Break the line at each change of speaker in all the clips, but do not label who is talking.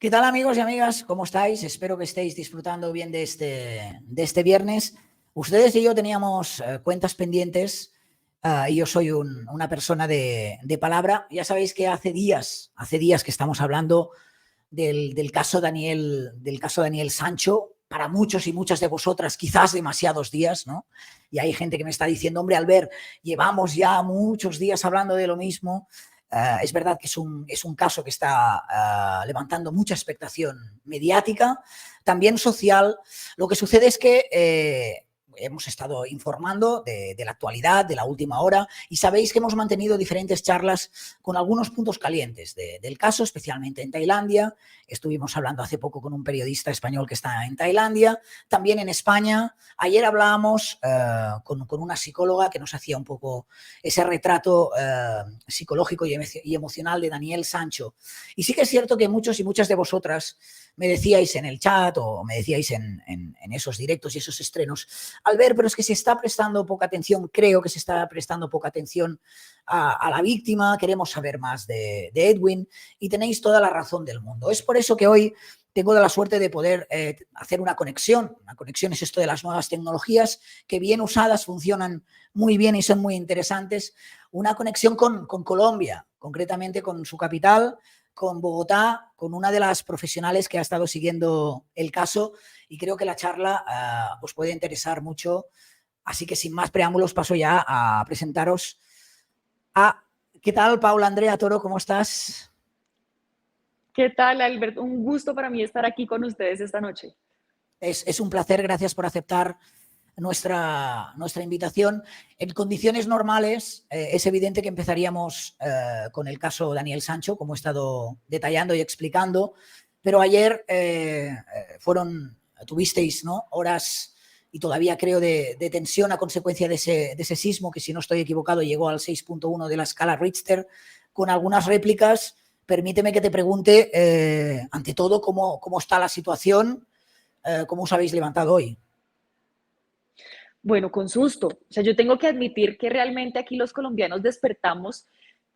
¿Qué tal, amigos y amigas? ¿Cómo estáis? Espero que estéis disfrutando bien de este viernes. Ustedes y yo teníamos cuentas pendientes y yo soy una persona de palabra. Ya sabéis que hace días que estamos hablando del caso Daniel Sancho. Para muchos y muchas de vosotras, quizás demasiados días, ¿no? Y hay gente que me está diciendo, hombre, Albert, llevamos ya muchos días hablando de lo mismo. Es verdad que es un caso que está levantando mucha expectación mediática, también social. Lo que sucede es que hemos estado informando de la actualidad, de la última hora, y sabéis que hemos mantenido diferentes charlas con algunos puntos calientes del caso, especialmente en Tailandia. Estuvimos hablando hace poco con un periodista español que está en Tailandia, también en España. Ayer hablábamos con una psicóloga que nos hacía un poco ese retrato psicológico y emocional de Daniel Sancho. Y sí que es cierto que muchos y muchas de vosotras me decíais en el chat o me decíais en esos directos y esos estrenos, Albert, pero es que se está prestando poca atención, creo que se está prestando poca atención a la víctima, queremos saber más de Edwin, y tenéis toda la razón del mundo. Es por eso que hoy tengo la suerte de poder hacer una conexión. Una conexión es esto de las nuevas tecnologías que bien usadas funcionan muy bien y son muy interesantes. Una conexión con Colombia, concretamente con su capital, con Bogotá, con una de las profesionales que ha estado siguiendo el caso, y creo que la charla os puede interesar mucho. Así que sin más preámbulos paso ya a presentaros a... ¿Qué tal, Paula Andrea Toro? ¿Cómo estás?
¿Qué tal, Albert? Un gusto para mí estar aquí con ustedes esta noche.
Es un placer, gracias por aceptar nuestra invitación. En condiciones normales es evidente que empezaríamos con el caso Daniel Sancho, como he estado detallando y explicando, pero ayer tuvisteis, ¿no?, horas y todavía creo de tensión a consecuencia de ese sismo que, si no estoy equivocado, llegó al 6.1 de la escala Richter, con algunas réplicas. Permíteme que te pregunte, ante todo, cómo está la situación, cómo os habéis levantado hoy.
Bueno, con susto. O sea, yo tengo que admitir que realmente aquí los colombianos despertamos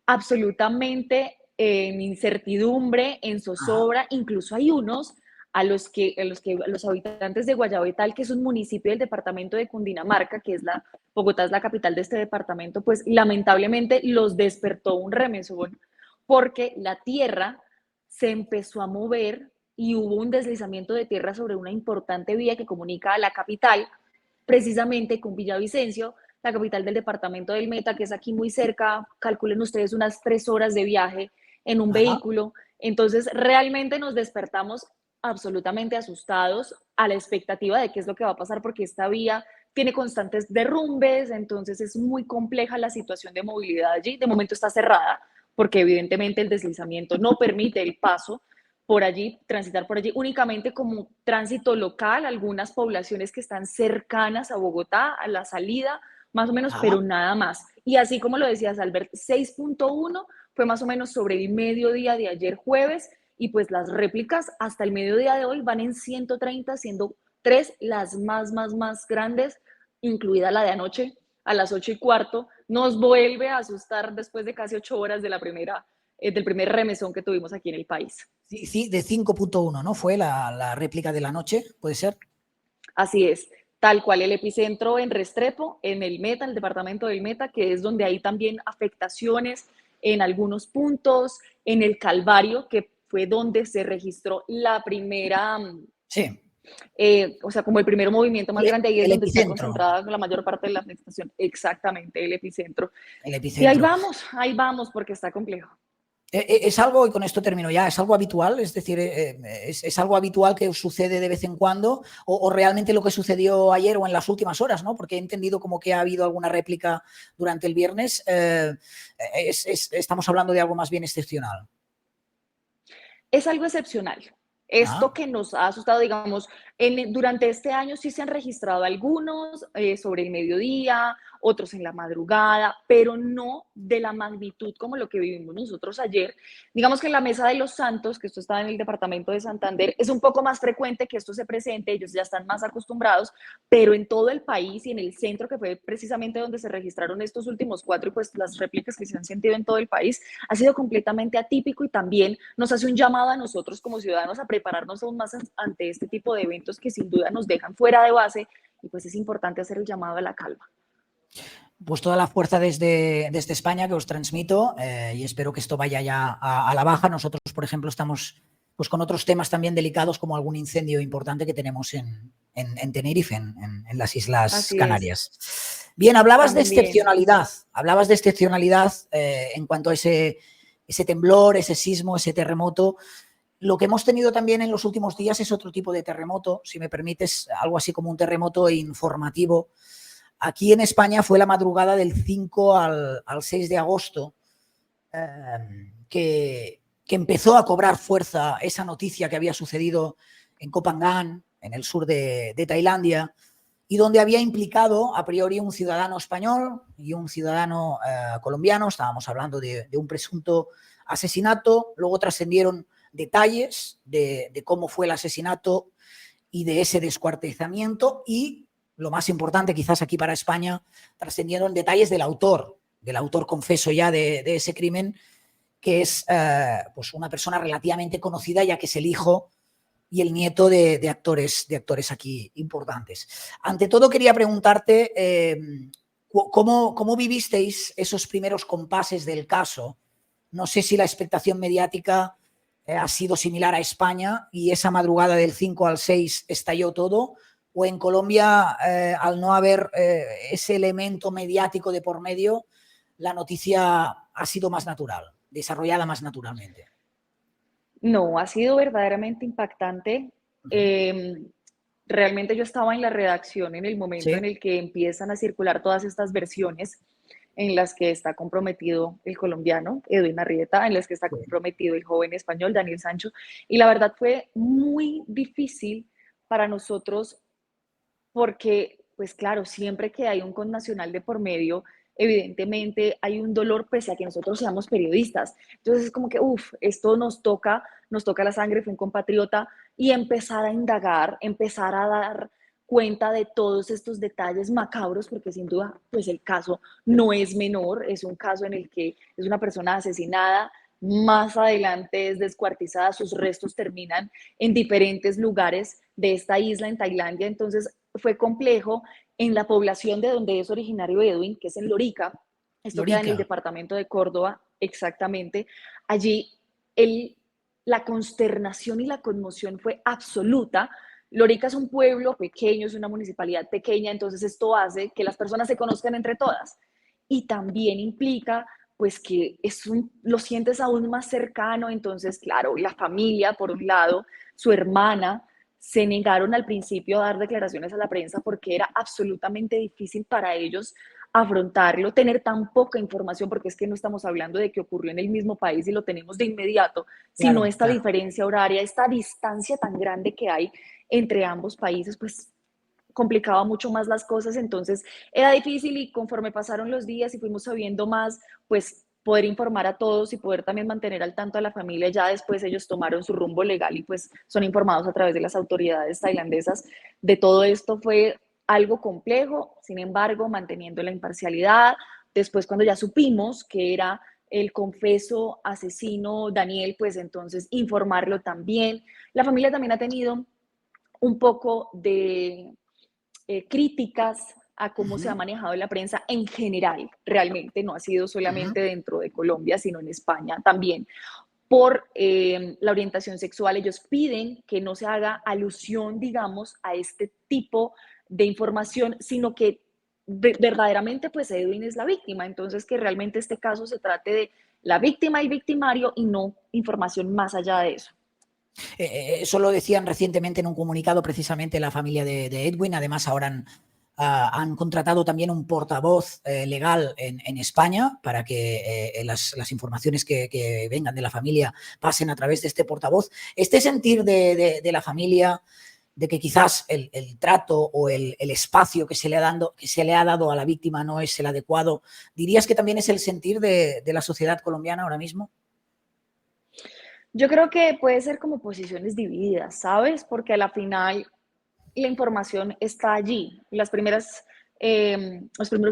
absolutamente en incertidumbre, en zozobra. Incluso hay unos los habitantes de Guayabetal, que es un municipio del departamento de Cundinamarca, Bogotá es la capital de este departamento, pues lamentablemente los despertó un remesón porque la tierra se empezó a mover y hubo un deslizamiento de tierra sobre una importante vía que comunica a la capital, precisamente con Villavicencio, la capital del departamento del Meta, que es aquí muy cerca. Calculen ustedes unas 3 horas de viaje en un vehículo. Entonces realmente nos despertamos absolutamente asustados, a la expectativa de qué es lo que va a pasar, porque esta vía tiene constantes derrumbes, entonces es muy compleja la situación de movilidad allí. De momento está cerrada, porque evidentemente el deslizamiento no permite el paso por allí, transitar por allí únicamente como tránsito local, algunas poblaciones que están cercanas a Bogotá, a la salida, más o menos, pero nada más. Y así como lo decías, Albert, 6.1 fue más o menos sobre el mediodía de ayer jueves, y pues las réplicas hasta el mediodía de hoy van en 130, siendo 3 las más grandes, incluida la de anoche a las 8:15. Nos vuelve a asustar después de casi 8 horas de del primer remesón que tuvimos aquí en el país.
Sí, de 5.1, ¿no? Fue la réplica de la noche, ¿puede ser?
Así es, tal cual, el epicentro en Restrepo, en el Meta, en el departamento del Meta, que es donde hay también afectaciones en algunos puntos, en el Calvario, que fue donde se registró la primera,
sí.
O sea, como el primer movimiento más grande, ahí es
El
donde está
epicentro.
concentrada la mayor parte de la afectación. Exactamente, el epicentro.
El
Y
epicentro.
ahí vamos, porque está complejo.
Es algo, y con esto termino ya, es algo habitual, es decir, es algo habitual que os sucede de vez en cuando, o realmente lo que sucedió ayer o en las últimas horas, ¿no? Porque he entendido como que ha habido alguna réplica durante el viernes. Estamos hablando de algo más bien excepcional.
Es algo excepcional. Esto que nos ha asustado, digamos, Durante este año sí se han registrado algunos sobre el mediodía, otros en la madrugada, pero no de la magnitud como lo que vivimos nosotros ayer. Digamos que en la Mesa de los Santos, que esto está en el departamento de Santander, es un poco más frecuente que esto se presente, ellos ya están más acostumbrados, pero en todo el país y en el centro, que fue precisamente donde se registraron estos últimos 4 y pues las réplicas que se han sentido en todo el país, ha sido completamente atípico y también nos hace un llamado a nosotros como ciudadanos a prepararnos aún más ante este tipo de eventos que sin duda nos dejan fuera de base y pues es importante hacer el llamado a la calma.
Pues toda la fuerza desde España que os transmito y espero que esto vaya ya a la baja. Nosotros, por ejemplo, estamos pues con otros temas también delicados como algún incendio importante que tenemos en Tenerife, en las Islas
Así es,
Canarias. Bien, hablabas de
también.
excepcionalidad en cuanto a ese temblor, ese sismo, ese terremoto. Lo que hemos tenido también en los últimos días es otro tipo de terremoto, si me permites, algo así como un terremoto informativo. Aquí en España fue la madrugada del 5 al 6 de agosto que empezó a cobrar fuerza esa noticia que había sucedido en Koh Phangan, en el sur de Tailandia, y donde había implicado a priori un ciudadano español y un ciudadano colombiano. Estábamos hablando de un presunto asesinato. Luego trascendieron detalles de cómo fue el asesinato y de ese descuartizamiento y, lo más importante quizás aquí para España, trascendieron detalles del autor confeso ya de ese crimen, que es pues una persona relativamente conocida, ya que es el hijo y el nieto de actores aquí importantes. Ante todo quería preguntarte ¿cómo vivisteis esos primeros compases del caso? No sé si la expectación mediática ha sido similar a España y esa madrugada del 5 al 6 estalló todo, o en Colombia, al no haber ese elemento mediático de por medio, la noticia ha sido más natural, desarrollada más naturalmente.
No, ha sido verdaderamente impactante. Eh, Realmente yo estaba en la redacción en el momento
Sí,
en el que empiezan a circular todas estas versiones en las que está comprometido el colombiano Edwin Arrieta, en las que está comprometido el joven español Daniel Sancho. Y la verdad fue muy difícil para nosotros porque, pues claro, siempre que hay un connacional de por medio, evidentemente hay un dolor pese a que nosotros seamos periodistas. Entonces es como que, uff, esto nos toca la sangre, fue un compatriota, y empezar a indagar, empezar a dar cuenta de todos estos detalles macabros, porque sin duda, pues el caso no es menor, es un caso en el que es una persona asesinada, más adelante es descuartizada, sus restos terminan en diferentes lugares de esta isla en Tailandia, entonces fue complejo en la población de donde es originario Edwin, que es en Lorica, esto queda en el
Lorica.
departamento de Córdoba, exactamente, allí el, la consternación y la conmoción fue absoluta. Lorica es un pueblo pequeño, es una municipalidad pequeña, entonces esto hace que las personas se conozcan entre todas y también implica pues que lo sientes aún más cercano, entonces claro, la familia por un lado, su hermana, se negaron al principio a dar declaraciones a la prensa porque era absolutamente difícil para ellos afrontarlo, tener tan poca información, porque es que no estamos hablando de que ocurrió en el mismo país y lo tenemos de inmediato, sino
Claro,
esta
claro.
diferencia horaria, esta distancia tan grande que hay entre ambos países, pues complicaba mucho más las cosas, entonces era difícil y conforme pasaron los días y fuimos sabiendo más, pues poder informar a todos y poder también mantener al tanto a la familia, ya después ellos tomaron su rumbo legal y pues son informados a través de las autoridades tailandesas. De todo esto fue algo complejo, sin embargo, manteniendo la imparcialidad. Después, cuando ya supimos que era el confeso asesino Daniel, pues entonces informarlo también. La familia también ha tenido un poco de críticas a cómo se ha manejado la prensa en general, realmente no ha sido solamente dentro de Colombia, sino en España también, por la orientación sexual. Ellos piden que no se haga alusión, digamos, a este tipo de información, sino que verdaderamente pues Edwin es la víctima, entonces que realmente este caso se trate de la víctima y victimario y no información más allá de eso.
Eso lo decían recientemente en un comunicado precisamente la familia de Edwin. Además, ahora han contratado también un portavoz legal en España para que las informaciones que vengan de la familia pasen a través de este portavoz. Este sentir de la familia de que quizás el trato o el espacio que se le ha dado a la víctima no es el adecuado, ¿dirías que también es el sentir de la sociedad colombiana ahora mismo?
Yo creo que puede ser como posiciones divididas, ¿sabes? Porque a la final la información está allí. Los primeros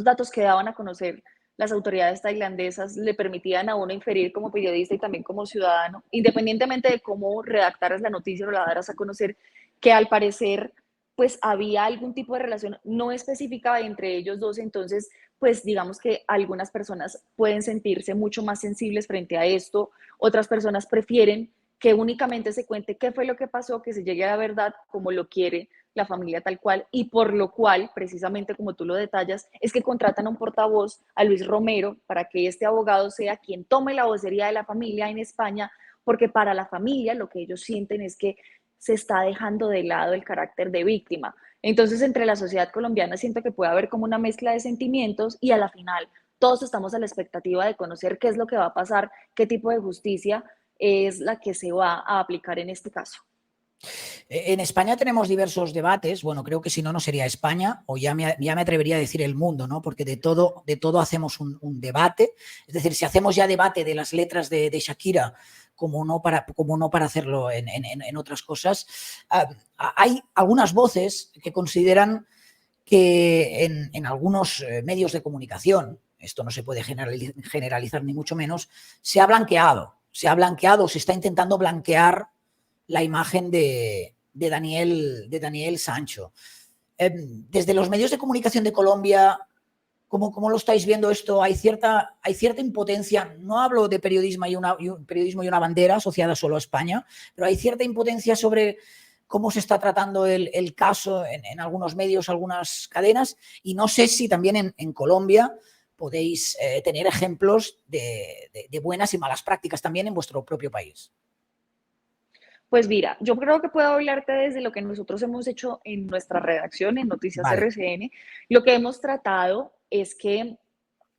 datos que daban a conocer las autoridades tailandesas le permitían a uno inferir como periodista y también como ciudadano, independientemente de cómo redactaras la noticia o la daras a conocer, que al parecer pues había algún tipo de relación no específica entre ellos dos. Entonces pues digamos que algunas personas pueden sentirse mucho más sensibles frente a esto, otras personas prefieren que únicamente se cuente qué fue lo que pasó, que se llegue a la verdad como lo quiere la familia tal cual, y por lo cual, precisamente como tú lo detallas, es que contratan a un portavoz, a Luis Romero, para que este abogado sea quien tome la vocería de la familia en España, porque para la familia lo que ellos sienten es que se está dejando de lado el carácter de víctima. Entonces, entre la sociedad colombiana siento que puede haber como una mezcla de sentimientos y a la final todos estamos a la expectativa de conocer qué es lo que va a pasar, qué tipo de justicia es la que se va a aplicar en este caso.
En España tenemos diversos debates, bueno, creo que si no, no sería España, o ya me atrevería a decir el mundo, ¿no? Porque de todo hacemos un debate, es decir, si hacemos ya debate de las letras de Shakira, como no para hacerlo en otras cosas, hay algunas voces que consideran que en algunos medios de comunicación, esto no se puede generalizar ni mucho menos, se ha blanqueado, se está intentando blanquear la imagen de Daniel Sancho. Desde los medios de comunicación de Colombia, ¿cómo lo estáis viendo esto? Hay cierta impotencia, no hablo de periodismo y una bandera asociada solo a España, pero hay cierta impotencia sobre cómo se está tratando el caso en algunos medios, algunas cadenas, y no sé si también en Colombia podéis tener ejemplos de buenas y malas prácticas también en vuestro propio país.
Pues mira, yo creo que puedo hablarte desde lo que nosotros hemos hecho en nuestra redacción, en Noticias
Vale.
RCN. Lo que hemos tratado es que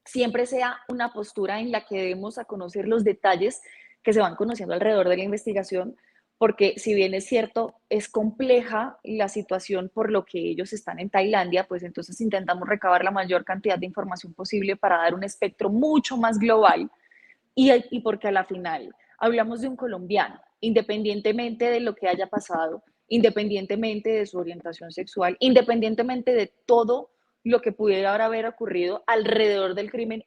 siempre sea una postura en la que demos a conocer los detalles que se van conociendo alrededor de la investigación, porque si bien es cierto, es compleja la situación por lo que ellos están en Tailandia, pues entonces intentamos recabar la mayor cantidad de información posible para dar un espectro mucho más global y porque a la final hablamos de un colombiano, independientemente de lo que haya pasado, independientemente de su orientación sexual, independientemente de todo lo que pudiera haber ocurrido alrededor del crimen,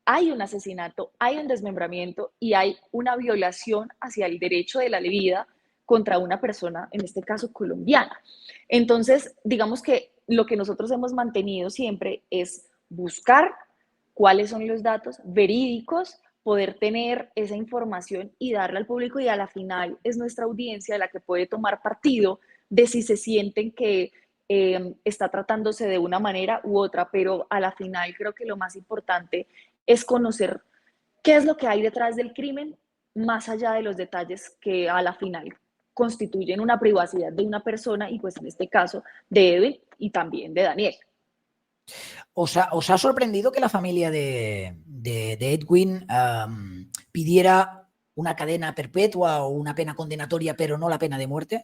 hay un asesinato, hay un desmembramiento y hay una violación hacia el derecho de la vida contra una persona, en este caso colombiana. Entonces, digamos que lo que nosotros hemos mantenido siempre es buscar cuáles son los datos verídicos, poder tener esa información y darla al público, y a la final es nuestra audiencia la que puede tomar partido de si se sienten que está tratándose de una manera u otra, pero a la final creo que lo más importante es conocer qué es lo que hay detrás del crimen, más allá de los detalles que a la final constituyen una privacidad de una persona y pues en este caso de Edwin y también de Daniel.
¿Os ha sorprendido que la familia de Edwin pidiera una cadena perpetua o una pena condenatoria, pero no la pena de muerte?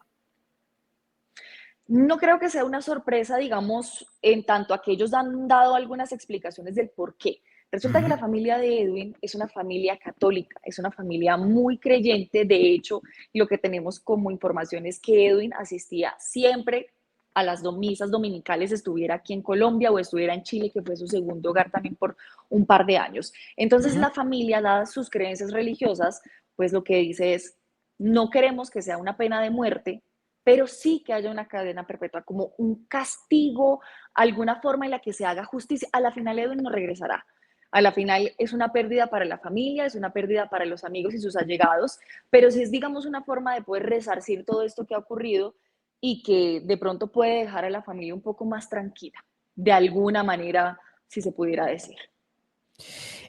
No creo que sea una sorpresa, digamos, en tanto a que ellos han dado algunas explicaciones del por qué. Resulta que la familia de Edwin es una familia católica, es una familia muy creyente. De hecho, lo que tenemos como información es que Edwin asistía siempre a las misas dominicales, estuviera aquí en Colombia o estuviera en Chile, que fue su segundo hogar también por un par de años. Entonces, la familia, dadas sus creencias religiosas, pues lo que dice es, no queremos que sea una pena de muerte, pero sí que haya una cadena perpetua, como un castigo, alguna forma en la que se haga justicia. A la final Edwin no regresará. A la final es una pérdida para la familia, es una pérdida para los amigos y sus allegados, pero sí es, digamos, una forma de poder resarcir todo esto que ha ocurrido y que de pronto puede dejar a la familia un poco más tranquila, de alguna manera, si se pudiera decir.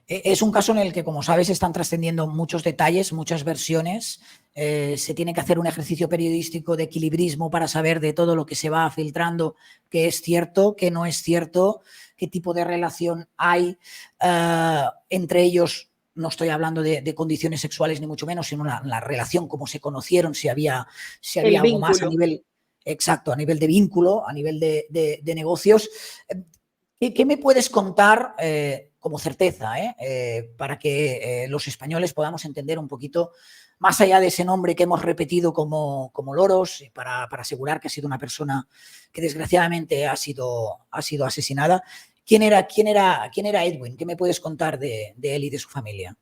Es un caso en el que, como sabes, están trascendiendo muchos detalles, muchas versiones. Se tiene que hacer un ejercicio periodístico de equilibrismo para saber de todo lo que se va filtrando, qué es cierto, qué no es cierto, qué tipo de relación hay entre ellos no estoy hablando de condiciones sexuales ni mucho menos, sino la relación, cómo se conocieron, si había
El
algo más a
vínculo.
nivel, exacto, a nivel de vínculo, a nivel de negocios. ¿Qué me puedes contar como certeza, para que los españoles podamos entender un poquito, más allá de ese nombre que hemos repetido como loros, para asegurar que ha sido una persona que desgraciadamente ha sido asesinada? ¿Quién era Edwin? ¿Qué me puedes contar de él y de su familia?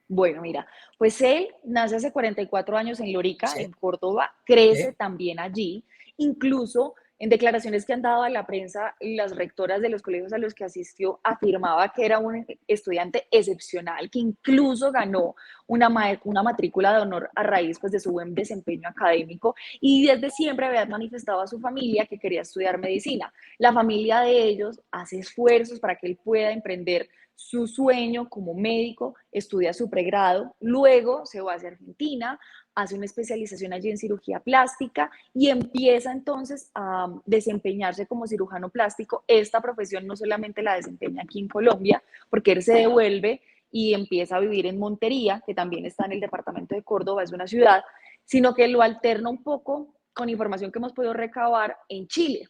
Bueno, mira, pues él nace hace 44 años en Lorica,
Sí,
en Córdoba, crece
sí,
también allí, incluso en declaraciones que han dado a la prensa, las rectoras de los colegios a los que asistió afirmaba que era un estudiante excepcional, que incluso ganó una matrícula de honor a raíz pues, de su buen desempeño académico, y desde siempre había manifestado a su familia que quería estudiar medicina. La familia de ellos hace esfuerzos para que él pueda emprender su sueño como médico, estudia su pregrado, luego se va hacia Argentina, hace una especialización allí en cirugía plástica y empieza entonces a desempeñarse como cirujano plástico. Esta profesión no solamente la desempeña aquí en Colombia, porque él se devuelve y empieza a vivir en Montería, que también está en el departamento de Córdoba, es una ciudad, sino que lo alterna un poco con información que hemos podido recabar en Chile.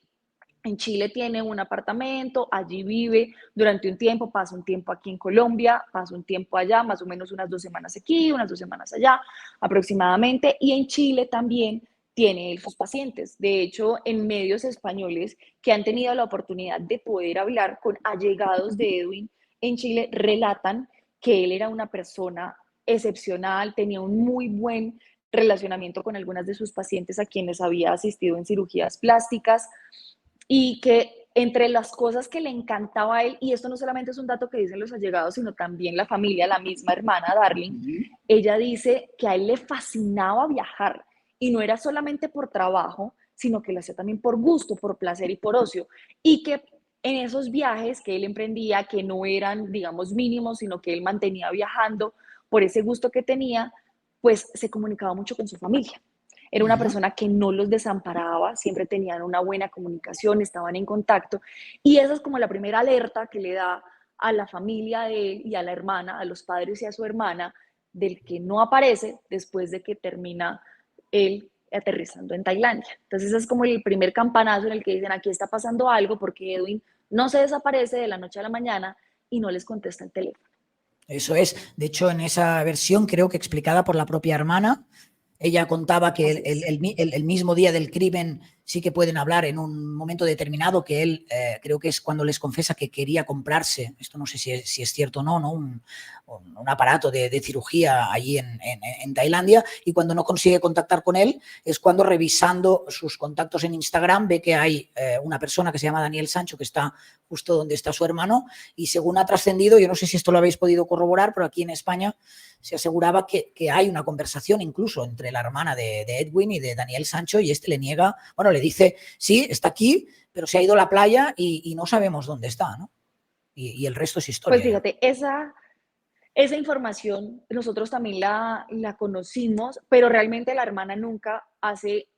En Chile tiene un apartamento, allí vive durante un tiempo, pasa un tiempo aquí en Colombia, pasa un tiempo allá, más o menos unas 2 semanas aquí, unas 2 semanas allá aproximadamente. Y en Chile también tiene él sus pacientes. De hecho, en medios españoles que han tenido la oportunidad de poder hablar con allegados de Edwin en Chile, relatan que él era una persona excepcional, tenía un muy buen relacionamiento con algunas de sus pacientes a quienes había asistido en cirugías plásticas, y que entre las cosas que le encantaba a él, y esto no solamente es un dato que dicen los allegados, sino también la familia, la misma hermana Darling, ella dice que a él le fascinaba viajar, y no era solamente por trabajo, sino que lo hacía también por gusto, por placer y por ocio, y que en esos viajes que él emprendía, que no eran, digamos, mínimos, sino que él mantenía viajando por ese gusto que tenía, pues se comunicaba mucho con su familia. Era una
uh-huh.
persona que no los desamparaba, siempre tenían una buena comunicación, estaban en contacto, y esa es como la primera alerta que le da a la familia de él y a la hermana, a los padres y a su hermana, del que no aparece después de que termina él aterrizando en Tailandia. Entonces ese es como el primer campanazo en el que dicen, aquí está pasando algo porque Edwin no se desaparece de la noche a la mañana y no les contesta el teléfono.
Eso es. De hecho, en esa versión, creo que explicada por la propia hermana, ella contaba que
Así es.
el mismo día del crimen sí que pueden hablar en un momento determinado, que él creo que es cuando les confesa que quería comprarse, esto no sé si es cierto o no, ¿no? Un aparato de cirugía allí en Tailandia, y cuando no consigue contactar con él es cuando, revisando sus contactos en Instagram, ve que hay una persona que se llama Daniel Sancho, que está justo donde está su hermano, y según ha trascendido, yo no sé si esto lo habéis podido corroborar, pero aquí en España se aseguraba que hay una conversación incluso entre la hermana de Edwin y de Daniel Sancho, y este le niega, bueno, le dice, sí, está aquí, pero se ha ido a la playa y no sabemos dónde está, ¿no? Y el resto es
Pues
historia ya.
fíjate, esa información nosotros también la conocimos, pero realmente la hermana nunca hace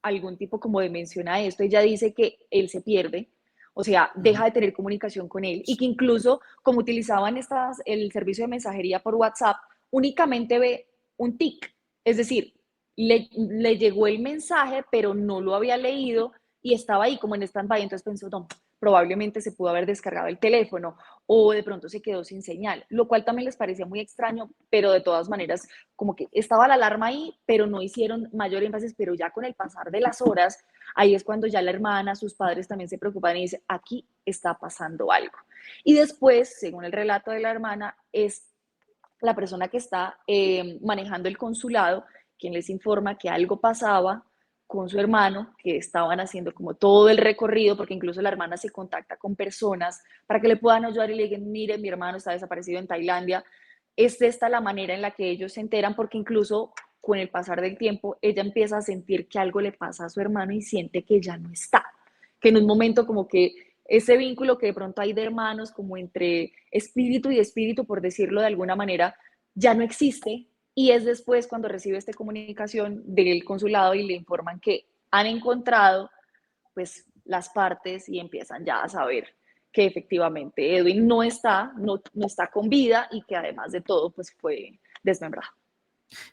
algún tipo como de mención a esto. Ella dice que él se pierde, o sea, deja de tener comunicación con él, y que incluso como utilizaban el servicio de mensajería por WhatsApp, únicamente ve un tic, es decir, le llegó el mensaje, pero no lo había leído y estaba ahí como en stand-by, entonces pensó, no, probablemente se pudo haber descargado el teléfono o de pronto se quedó sin señal, lo cual también les parecía muy extraño, pero de todas maneras como que estaba la alarma ahí, pero no hicieron mayor énfasis, pero ya con el pasar de las horas, ahí es cuando ya la hermana, sus padres también se preocupan y dicen, aquí está pasando algo. Y después, según el relato de la hermana, es la persona que está manejando el consulado quien les informa que algo pasaba con su hermano, que estaban haciendo como todo el recorrido, porque incluso la hermana se contacta con personas para que le puedan ayudar y le digan, mire, mi hermano está desaparecido en Tailandia. Es esta la manera en la que ellos se enteran, porque incluso con el pasar del tiempo, ella empieza a sentir que algo le pasa a su hermano y siente que ya no está, que en un momento como que ese vínculo que de pronto hay de hermanos, como entre espíritu y espíritu, por decirlo de alguna manera, ya no existe, y es después cuando recibe esta comunicación del consulado y le informan que han encontrado pues las partes y empiezan ya a saber que efectivamente Edwin no está con vida y que además de todo pues fue desmembrado.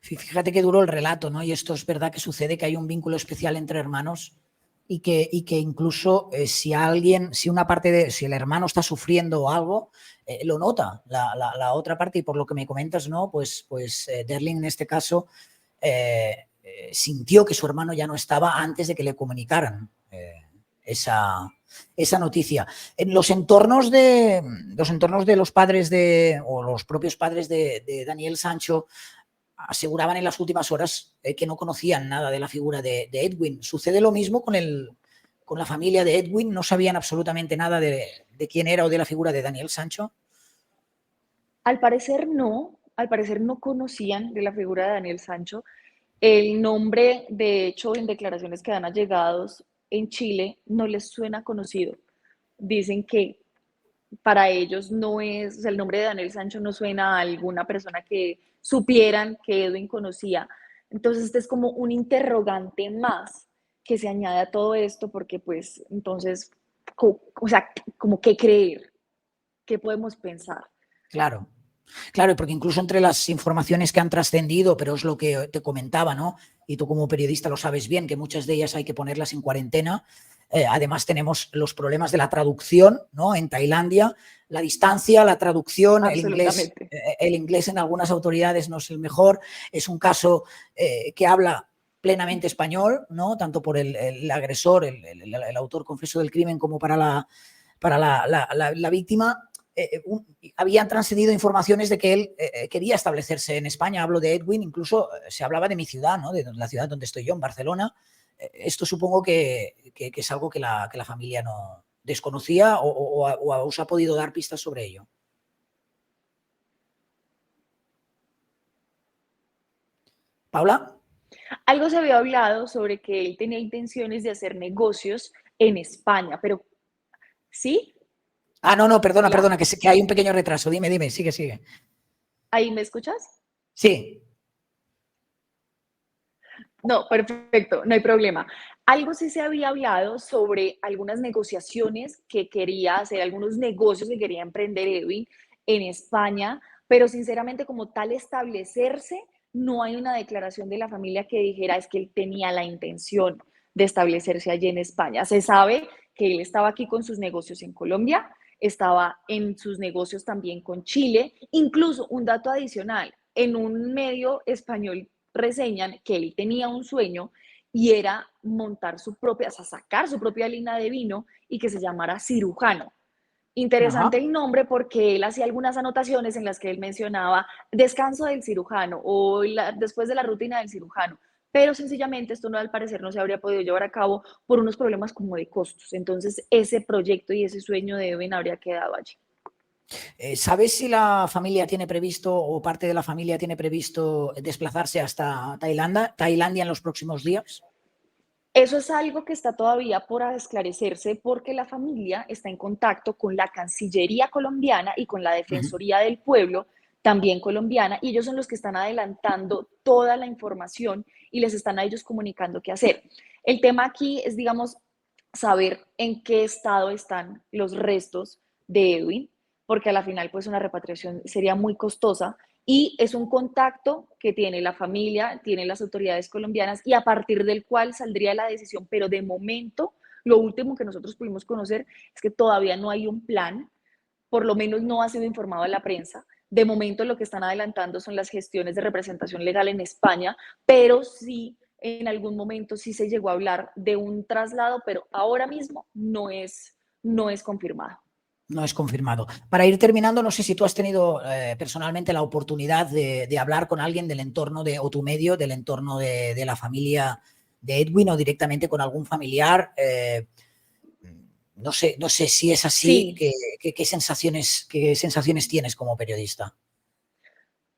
Fíjate qué duro el relato, ¿no? Y esto es verdad que sucede, que hay un vínculo especial entre hermanos y que incluso si una parte si el hermano está sufriendo algo, lo nota la otra parte, y por lo que me comentas, ¿no? Pues Derling en este caso sintió que su hermano ya no estaba antes de que le comunicaran esa noticia. En los entornos de los padres o los propios padres de Daniel Sancho aseguraban en las últimas horas que no conocían nada de la figura de Edwin. ¿Sucede lo mismo con la familia de Edwin? ¿No sabían absolutamente nada de quién era o de la figura de Daniel Sancho?
Al parecer no conocían de la figura de Daniel Sancho. El nombre, de hecho, en declaraciones que dan allegados en Chile, no les suena conocido. Dicen que para ellos no es, o sea, el nombre de Daniel Sancho no suena a alguna persona que supieran que Edwin conocía. Entonces, este es como un interrogante más que se añade a todo esto, porque pues entonces, o sea, como qué creer, qué podemos pensar.
Claro. Claro, porque incluso entre las informaciones que han trascendido, pero es lo que te comentaba, ¿no? Y tú como periodista lo sabes bien, que muchas de ellas hay que ponerlas en cuarentena. Además tenemos los problemas de la traducción, ¿no? En Tailandia, la distancia, la traducción,
Absolutamente.
el inglés en algunas autoridades no es el mejor. Es un caso que habla plenamente español, ¿no? Tanto por el agresor, el autor confeso del crimen, como para la víctima. Habían trascendido informaciones de que él quería establecerse en España. Hablo de Edwin, incluso se hablaba de mi ciudad, ¿no? De la ciudad donde estoy yo, en Barcelona. Esto supongo que es algo que la familia no desconocía o os ha podido dar pistas sobre ello. ¿Paula?
Algo se había hablado sobre que él tenía intenciones de hacer negocios en España, pero ¿sí?
Ah, no,
Hola,
perdona, que hay un pequeño retraso. Dime, sigue.
¿ahí me escuchas?
Sí.
No, perfecto, no hay problema. Algo sí se había hablado sobre algunas negociaciones que quería hacer, algunos negocios que quería emprender Edwin en España, pero sinceramente como tal establecerse, no hay una declaración de la familia que dijera es que él tenía la intención de establecerse allí en España. Se sabe que él estaba aquí con sus negocios en Colombia, estaba en sus negocios también con Chile, incluso un dato adicional, en un medio español reseñan que él tenía un sueño y era montar su propia, o sea, sacar su propia línea de vino y que se llamara Cirujano. Interesante
Ajá.
el nombre porque él hacía algunas anotaciones en las que él mencionaba descanso del cirujano o después de la rutina del cirujano, pero sencillamente esto no, al parecer no se habría podido llevar a cabo por unos problemas como de costos. Entonces ese proyecto y ese sueño de Eben habría quedado allí.
¿Sabes si la familia tiene previsto o parte de la familia tiene previsto desplazarse hasta Tailandia en los próximos días?
Eso es algo que está todavía por esclarecerse porque la familia está en contacto con la Cancillería colombiana y con la
Ujú.
Defensoría del Pueblo, también colombiana, y ellos son los que están adelantando toda la información y les están a ellos comunicando qué hacer. El tema aquí es, digamos, saber en qué estado están los restos de Edwin, porque a la final pues una repatriación sería muy costosa y es un contacto que tiene la familia, tienen las autoridades colombianas y a partir del cual saldría la decisión, pero de momento lo último que nosotros pudimos conocer es que todavía no hay un plan, por lo menos no ha sido informado a la prensa. De momento lo que están adelantando son las gestiones de representación legal en España, pero sí en algún momento sí se llegó a hablar de un traslado, pero ahora mismo no es confirmado.
No es confirmado. Para ir terminando, no sé si tú has tenido personalmente la oportunidad de hablar con alguien del entorno o tu medio, del entorno de la familia de Edwin o directamente con algún familiar. No sé si es así.
Sí,
¿Qué sensaciones tienes como periodista?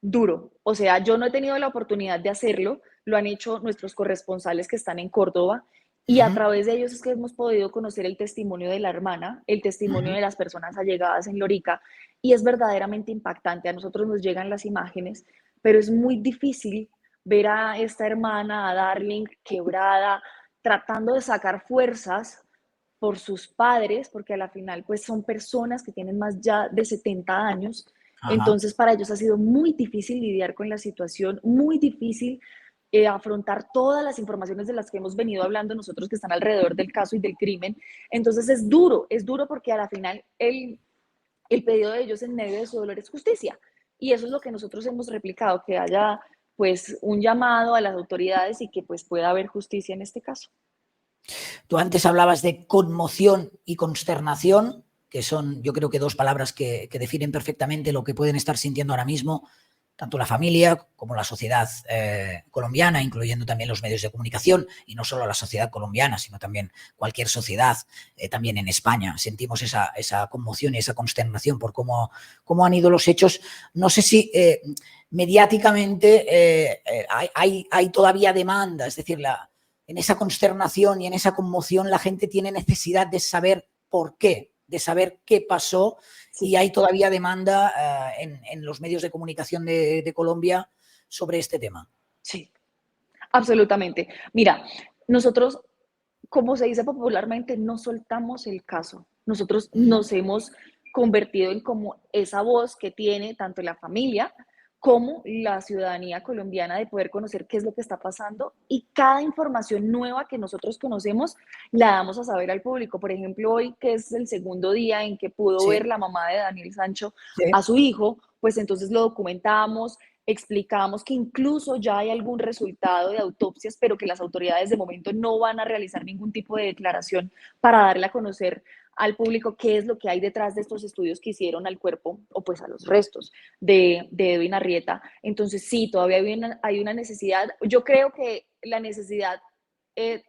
duro. O sea, yo no he tenido la oportunidad de hacerlo, lo han hecho nuestros corresponsales que están en Córdoba y a
Ujú,
través de ellos es que hemos podido conocer el testimonio de la hermana, el testimonio
ujú.
de las personas allegadas en Lorica y es verdaderamente impactante. A nosotros nos llegan las imágenes, pero es muy difícil ver a esta hermana, a Darling, quebrada, tratando de sacar fuerzas por sus padres, porque a la final pues son personas que tienen más ya de 70 años,
Ajá.
entonces para ellos ha sido muy difícil lidiar con la situación, muy difícil afrontar todas las informaciones de las que hemos venido hablando nosotros que están alrededor del caso y del crimen. Entonces es duro porque a la final el pedido de ellos en medio de su dolor es justicia. Y eso es lo que nosotros hemos replicado, que haya pues un llamado a las autoridades y que pues pueda haber justicia en este caso.
Tú antes hablabas de conmoción y consternación, que son, yo creo que dos palabras que definen perfectamente lo que pueden estar sintiendo ahora mismo tanto la familia como la sociedad colombiana, incluyendo también los medios de comunicación, y no solo la sociedad colombiana, sino también cualquier sociedad, también en España. Sentimos esa conmoción y esa consternación por cómo han ido los hechos. No sé si mediáticamente hay todavía demanda, es decir, en esa consternación y en esa conmoción la gente tiene necesidad de saber por qué, de saber qué pasó, sí. Y hay todavía demanda en los medios de comunicación de Colombia sobre este tema.
Sí, absolutamente. Mira, nosotros, como se dice popularmente, no soltamos el caso. Nosotros nos hemos convertido en como esa voz que tiene tanto la familia como la ciudadanía colombiana de poder conocer qué es lo que está pasando y cada información nueva que nosotros conocemos la damos a saber al público. Por ejemplo, hoy que es el segundo día en que pudo ver la mamá de Daniel Sancho a su hijo, pues entonces lo documentamos, explicamos que incluso ya hay algún resultado de autopsias, pero que las autoridades de momento no van a realizar ningún tipo de declaración para darle a conocer al público qué es lo que hay detrás de estos estudios que hicieron al cuerpo o pues a los restos de Edwin Arrieta. Entonces sí, todavía hay una necesidad. Yo creo que la necesidad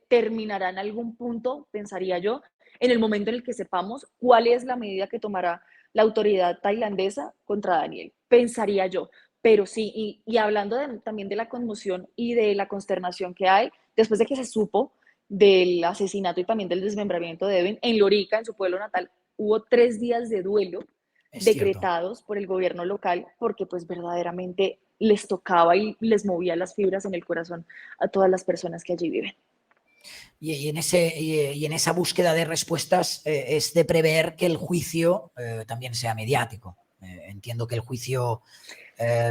terminará en algún punto, pensaría yo, en el momento en el que sepamos cuál es la medida que tomará la autoridad tailandesa contra Daniel, pensaría yo. Pero sí, y hablando también de la conmoción y de la consternación que hay, después de que se supo del asesinato y también del desmembramiento de Edwin, en Lorica, en su pueblo natal, hubo 3 días de duelo decretados por el gobierno local porque pues verdaderamente les tocaba y les movía las fibras en el corazón a todas las personas que allí viven.
Y en esa búsqueda de respuestas es de prever que el juicio también sea mediático. Entiendo que el juicio,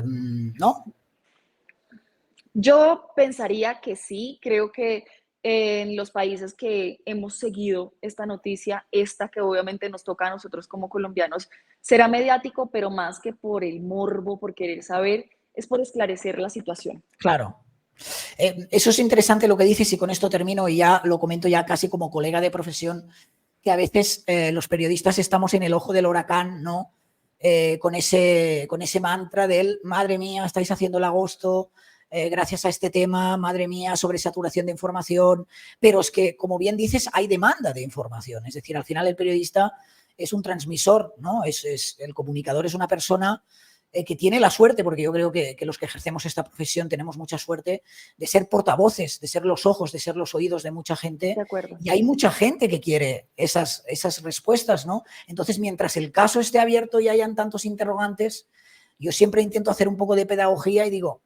¿no?
Yo pensaría que sí, creo que en los países que hemos seguido esta noticia, esta que obviamente nos toca a nosotros como colombianos, será mediático, pero más que por el morbo, por querer saber, es por esclarecer la situación.
Claro. Eso es interesante lo que dices y con esto termino y ya lo comento ya casi como colega de profesión, que a veces los periodistas estamos en el ojo del huracán, ¿no? Con ese mantra del, madre mía, estáis haciendo el agosto, gracias a este tema, madre mía, sobresaturación de información, pero es que, como bien dices, hay demanda de información, es decir, al final el periodista es un transmisor, ¿no? El comunicador es una persona que tiene la suerte, porque yo creo que los que ejercemos esta profesión tenemos mucha suerte de ser portavoces, de ser los ojos, de ser los oídos de mucha gente.
De acuerdo.
Y hay mucha gente que quiere esas respuestas, ¿no? Entonces, mientras el caso esté abierto y hayan tantos interrogantes, yo siempre intento hacer un poco de pedagogía y digo,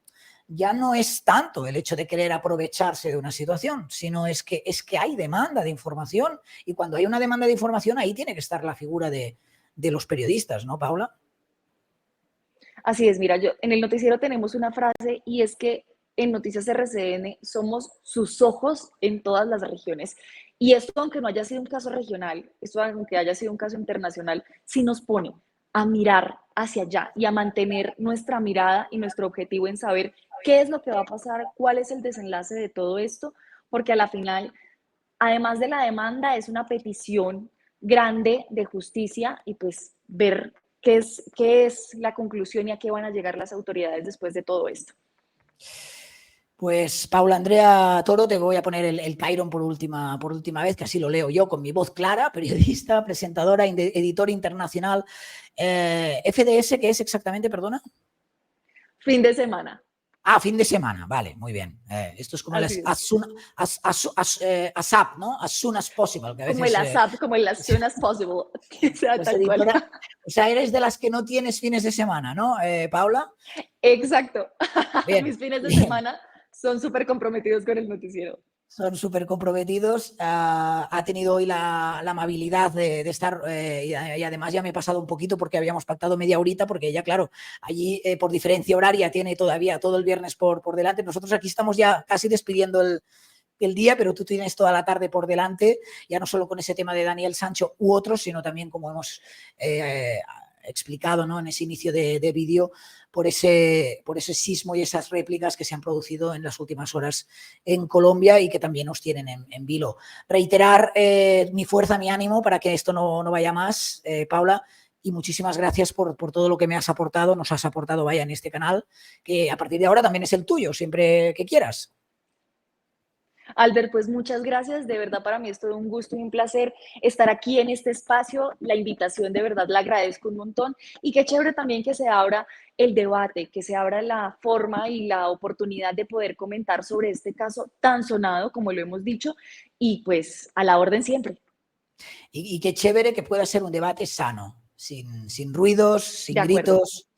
ya no es tanto el hecho de querer aprovecharse de una situación, sino es que hay demanda de información y cuando hay una demanda de información ahí tiene que estar la figura de los periodistas, ¿no, Paula?
Así es, mira, en el noticiero tenemos una frase y es que en Noticias RCN somos sus ojos en todas las regiones. Y esto, aunque no haya sido un caso regional, esto aunque haya sido un caso internacional, sí nos pone a mirar hacia allá y a mantener nuestra mirada y nuestro objetivo en saber qué es lo que va a pasar, cuál es el desenlace de todo esto, porque a la final, además de la demanda, es una petición grande de justicia y pues ver qué es la conclusión y a qué van a llegar las autoridades después de todo esto.
Pues Paula Andrea Toro, te voy a poner el Chiron por última vez, que así lo leo yo con mi voz clara, periodista, presentadora, editor internacional. FDS, ¿qué es exactamente, perdona?
Fin de semana.
Ah, fin de semana, vale, muy bien. Esto es como ASAP, ¿no? As soon as possible. Que a veces,
como el ASAP, como el as soon as possible. O sea,
pues
tal cual.
O sea, eres de las que no tienes fines de semana, ¿no, Paula?
Exacto.
Bien,
Mis fines de
bien.
semana son súper comprometidos con el noticiero.
Son súper comprometidos. Ha tenido hoy la amabilidad de estar y además ya me he pasado un poquito porque habíamos pactado media horita porque ya, claro, allí por diferencia horaria tiene todavía todo el viernes por delante. Nosotros aquí estamos ya casi despidiendo el día, pero tú tienes toda la tarde por delante, ya no solo con ese tema de Daniel Sancho u otros, sino también, como hemos explicado, ¿no?, en ese inicio de vídeo, por ese sismo y esas réplicas que se han producido en las últimas horas en Colombia y que también nos tienen en vilo. Reiterar mi fuerza, mi ánimo para que esto no vaya más, Paula, y muchísimas gracias por todo lo que me has aportado, nos has aportado, vaya, en este canal, que a partir de ahora también es el tuyo, siempre que quieras.
Albert, pues muchas gracias. De verdad, para mí es todo un gusto y un placer estar aquí en este espacio. La invitación, de verdad, la agradezco un montón. Y qué chévere también que se abra el debate, que se abra la forma y la oportunidad de poder comentar sobre este caso tan sonado, como lo hemos dicho, y pues a la orden siempre.
Y qué chévere que pueda ser un debate sano, sin ruidos,
De
sin
acuerdo.
gritos,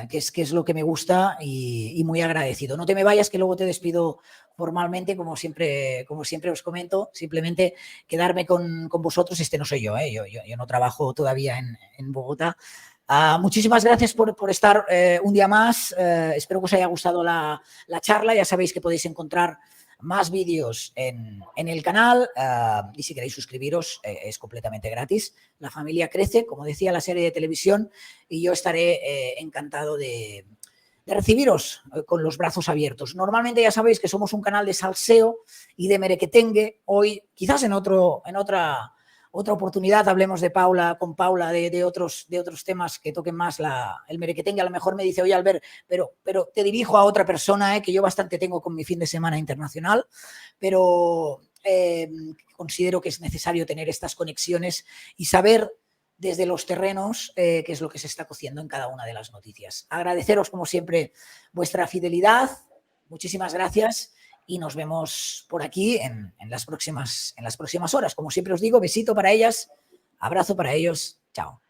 que es lo que me gusta y muy agradecido. No te me vayas, que luego te despido formalmente, como siempre os comento, simplemente quedarme con vosotros. Este no soy yo, yo no trabajo todavía en Bogotá. Muchísimas gracias por estar un día más. Espero que os haya gustado la charla. Ya sabéis que podéis encontrar más vídeos en el canal y si queréis suscribiros es completamente gratis. La familia crece, como decía la serie de televisión, y yo estaré encantado de recibiros con los brazos abiertos. Normalmente ya sabéis que somos un canal de salseo y de merequetengue. Hoy, quizás en otra oportunidad, hablemos con Paula de otros temas que toquen más el merequetengue. A lo mejor me dice, oye, Albert, pero te dirijo a otra persona, que yo bastante tengo con mi fin de semana internacional, pero considero que es necesario tener estas conexiones y saber desde los terrenos qué es lo que se está cociendo en cada una de las noticias. Agradeceros, como siempre, vuestra fidelidad. Muchísimas gracias y nos vemos por aquí en las próximas horas. Como siempre os digo, besito para ellas, abrazo para ellos. Chao.